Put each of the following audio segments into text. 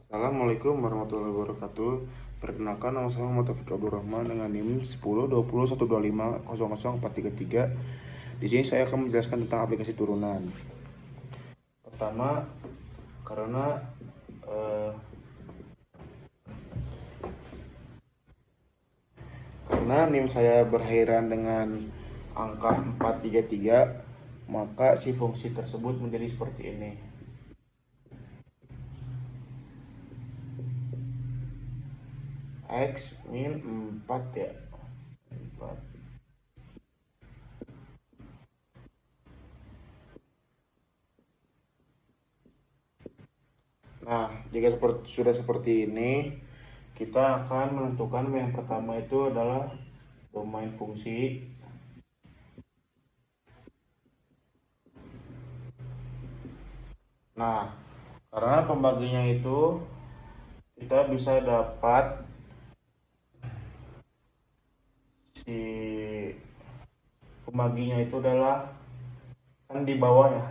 Assalamualaikum warahmatullahi wabarakatuh. Perkenalkan, nama saya Muhammad Taufik Abdul Rahman dengan NIM 10 20 125 00433. Di sini saya akan menjelaskan tentang aplikasi turunan. Pertama, karena eh, karena NIM saya berakhiran dengan angka 433, maka si fungsi tersebut menjadi seperti ini. X min 4 ya. 4. Nah, jika sudah seperti ini, kita akan menentukan yang pertama itu adalah domain fungsi. Nah, karena pembaginya itu kita bisa dapat si pembaginya itu adalah kan di bawah ya,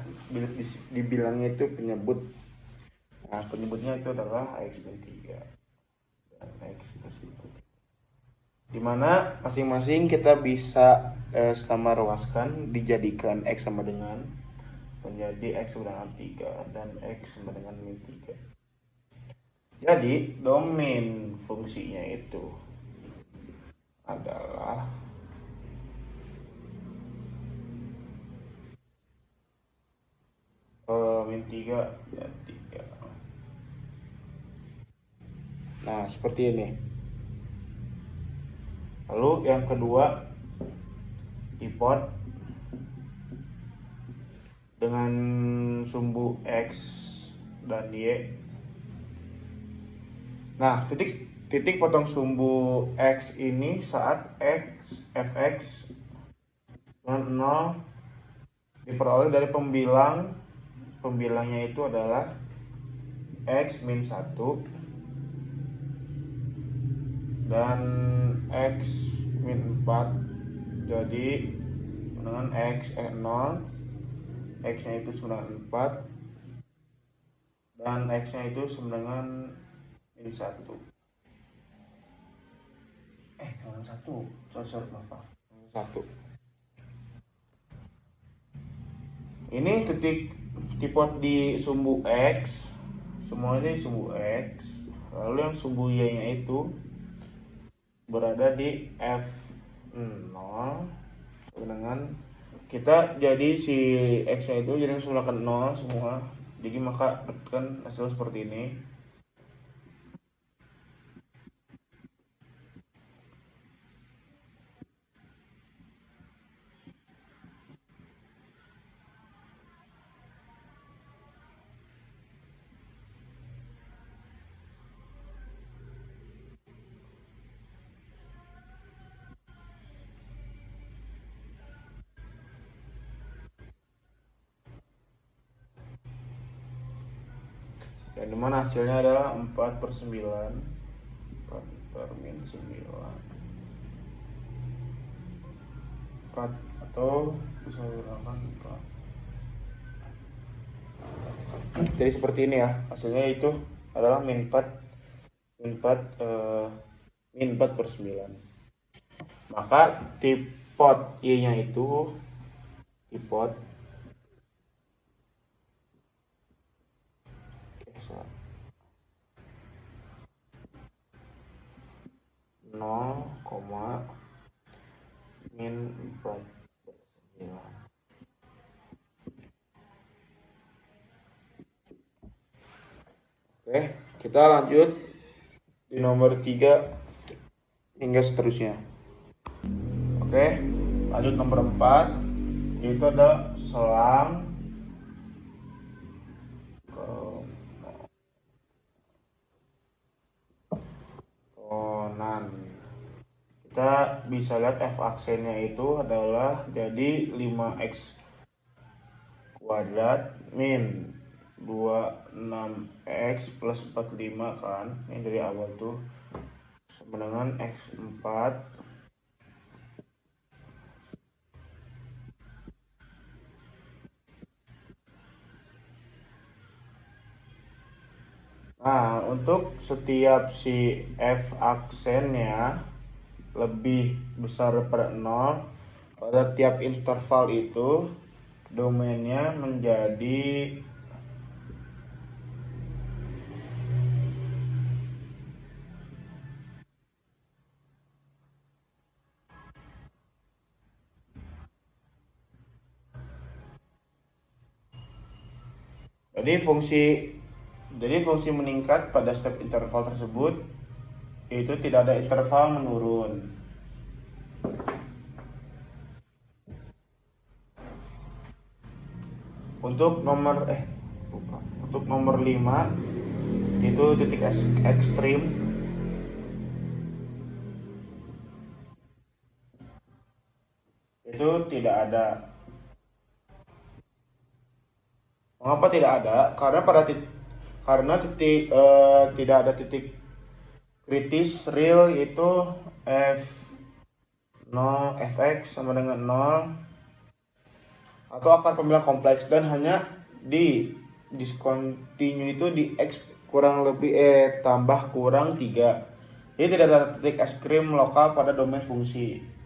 dibilangnya itu penyebut. Nah, penyebutnya itu adalah X min 3 dan X plus 1. Dimana masing-masing kita bisa sama ruaskan dijadikan X sama dengan menjadi X sama dengan 3 dan X sama dengan min 3. Jadi domain fungsinya itu adalah min 3 dan 3. Nah, seperti ini. Lalu yang kedua, dipot dengan sumbu X dan Y. Nah, titik potong sumbu X ini saat fx dengan 0 diperoleh dari pembilangnya itu adalah X min 1 dan X min 4. Jadi dengan X 0, X nya itu sama dengan 4 dan X nya itu sama dengan min 1. Jangan 1, sorry maaf, 1. Ini titik di sumbu X, semuanya di sumbu X, lalu yang sumbu Y nya itu berada di F0 dengan kita, jadi si X nya itu jadi sama dengan 0 semua, jadi maka kan hasil seperti ini. Yang dimana hasilnya adalah 4/9, 4/min 9, 4, atau bisa digunakan 4. Jadi seperti ini ya, hasilnya itu adalah min 4, min 4/9. Maka tipot Y nya itu tipot 0, min 4/9. Oke, kita lanjut di nomor 3 hingga seterusnya. Oke, lanjut nomor 4, itu ada selang konan. Kita bisa lihat f aksennya itu adalah jadi 5x kuadrat min 26x plus 45 kan, ini dari awal tuh, sama dengan x4 Nah, untuk setiap si f aksennya lebih besar daripada 0, pada tiap interval itu domainnya menjadi jadi fungsi meningkat pada setiap interval tersebut itu tidak ada interval menurun. Untuk nomor 5 itu titik ekstrim itu tidak ada. Mengapa tidak ada? Karena tidak ada titik kritis real itu f 0 fx sama dengan 0 atau akar pemilihan kompleks, dan hanya di discontinue itu di x kurang lebih tambah kurang 3. Jadi tidak ada titik ekstrim lokal pada domain fungsi.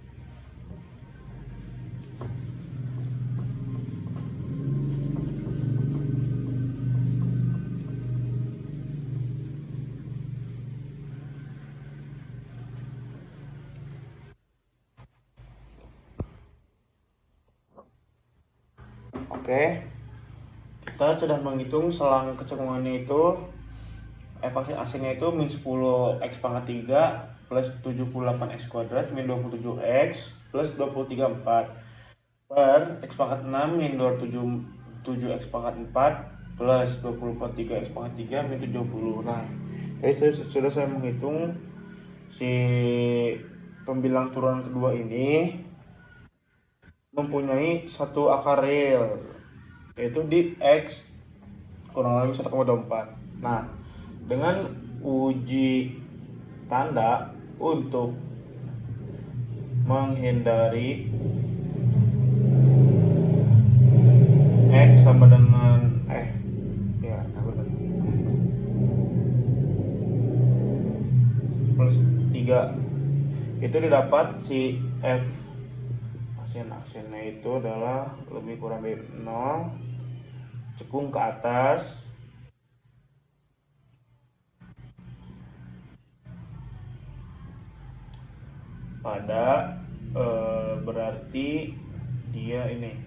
Oke, kita sudah menghitung selang kecekungannya itu evaluasi aslinya itu min 10 x pangkat 3 plus 78 x kuadrat min 27 x plus 23 4 per x pangkat 6 min 27 x pangkat 4 plus 24 3 x pangkat 3 min 70. Nah, jadi sudah saya menghitung si pembilang turunan kedua ini mempunyai satu akar real, yaitu di x kurang lebih 1,24. Nah, dengan uji tanda untuk menghindari x sama dengan plus 3 itu didapat si f aksennya itu adalah lebih kurang dari 0 cekung ke atas pada berarti dia ini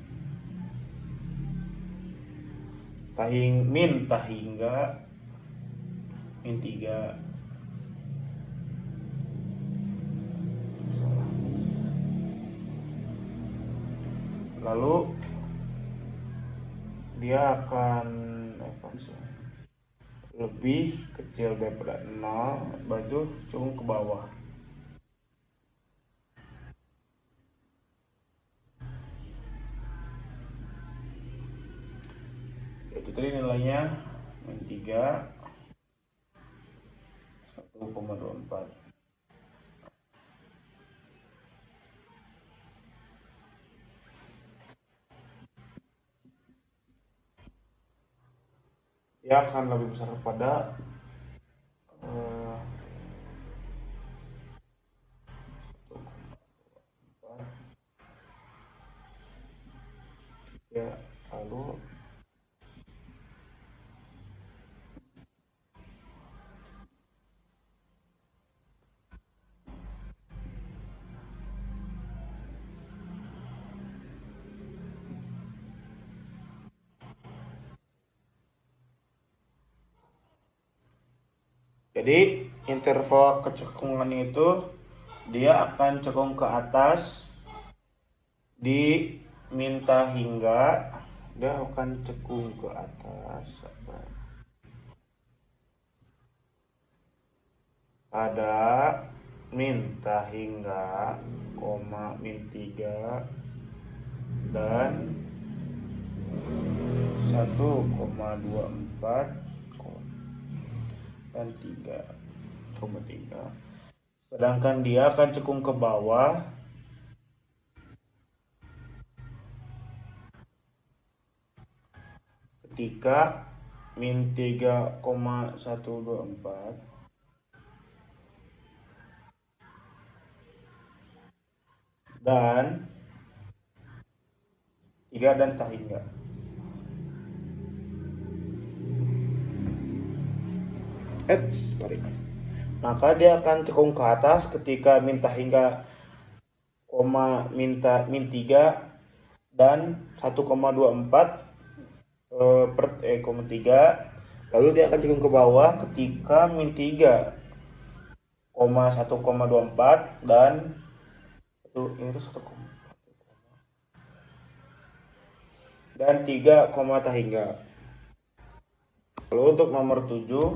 min tahingga min 3. Lalu dia akan lebih kecil daripada 0, baju cekung ke bawah. Itu tadi nilainya min 3 1,24. Dia akan lebih besar pada ya, lalu jadi interval kecekungan itu dia akan cekung ke atas diminta hingga dia akan cekung ke atas pada minta hingga min 3 dan 1,24 dan 3,3. Sedangkan dia akan cekung ke bawah ketika min 3,124 dan 3 dan tak hingga. Sorry. Maka dia akan cekung ke atas ketika minta hingga koma minta min 3 dan 1,24 per 3. Lalu dia akan cekung ke bawah ketika min 3 1,24 dan ini 1, dan 3, tak hingga. Lalu untuk nomor 7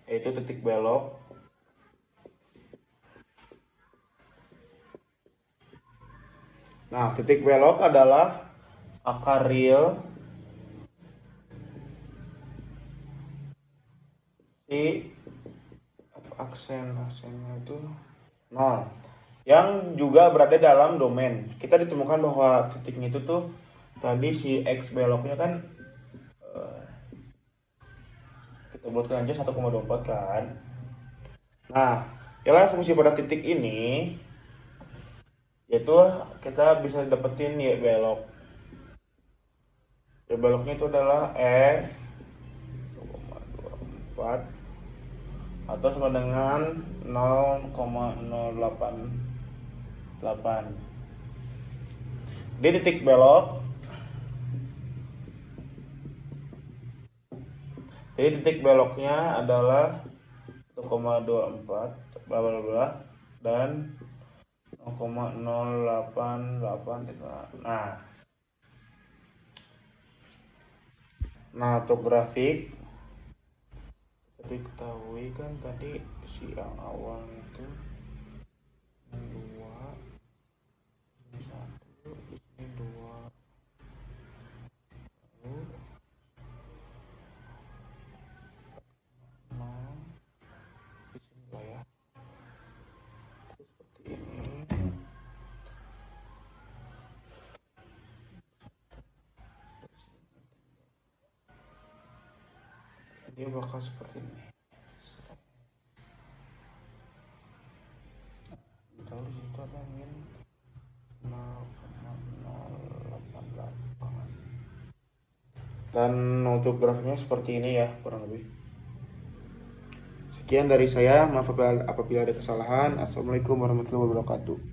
yaitu titik belok. Nah, titik belok adalah akar real si aksennya itu 0 yang juga berada dalam domain. Kita ditemukan bahwa titiknya itu tuh tadi si x beloknya kan kita buatkan aja 1,24 kan. Nah, ialah fungsi pada titik ini yaitu kita bisa dapetin y belok. Y beloknya itu adalah f 1,24 atau sama dengan 0,088. Di titik belok, jadi titik beloknya adalah 1,24 bla bla bla dan 0,088. Nah untuk grafik kita ketahui kan tadi si yang awal itu ini 2, ini 1, ini 2, lalu 0, di sini lah ya, seperti ini. Dia bakal seperti ini. Lalu itu ada min 0,088 dan untuk grafiknya seperti ini ya kurang lebih. Sekian dari saya, maaf apabila ada kesalahan. Assalamualaikum warahmatullahi wabarakatuh.